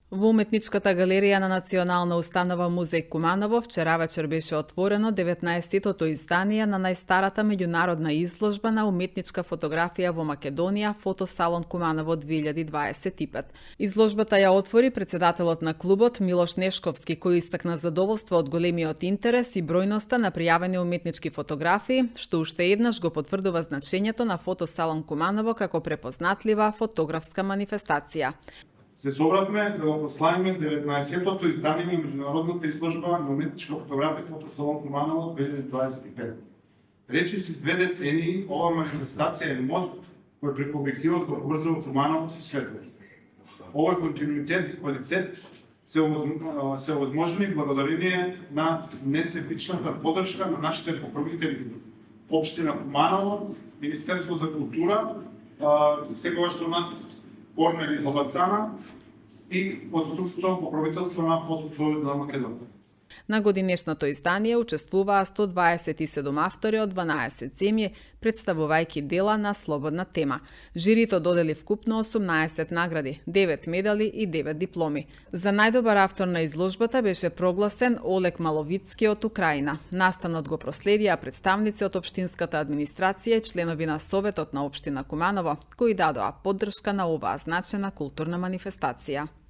Во уметничката галерија на Национална установа Музеј Куманово вчера вечер беше отворено 19-тото издание на најстарата меѓународна изложба на уметничка фотографија во Македонија, Фотосалон Куманово 2025. Изложбата ја отвори председателот на клубот Милош Нешковски, кој истакна задоволство од големиот интерес и бројноста на пријавени уметнички фотографии, што уште еднаш го потврдува значењето на Фотосалон Куманово како препознатлива фотографска манифестација. Се собравме да го прославиме 19-тото издание на меѓународната изложба на уметничка фотографија Фотосалон Куманово 2025. Речиси 2 децении, ова манифестација е мост кој преку објективот го поврзува Куманово со светот. Овој континуитет и квалитет се овозможени благодарение на несебичната поддршка на нашите покровители, Општина Куманово, Министерство за култура, секогаш со нас Корнели Лобацана и поддружство покровителство на Фотосојуз на Македонија. На годинешното издание учествуваа 127 автори од 12 земји, представувајќи дела на слободна тема. Жирито додели вкупно 18 награди, 9 медали и 9 дипломи. За најдобар автор на изложбата беше прогласен Олег Маловицки од Украина. Настанот го проследија представници од општинската администрација и членови на Советот на општина Куманово, кои дадоа поддршка на оваа значена културна манифестација.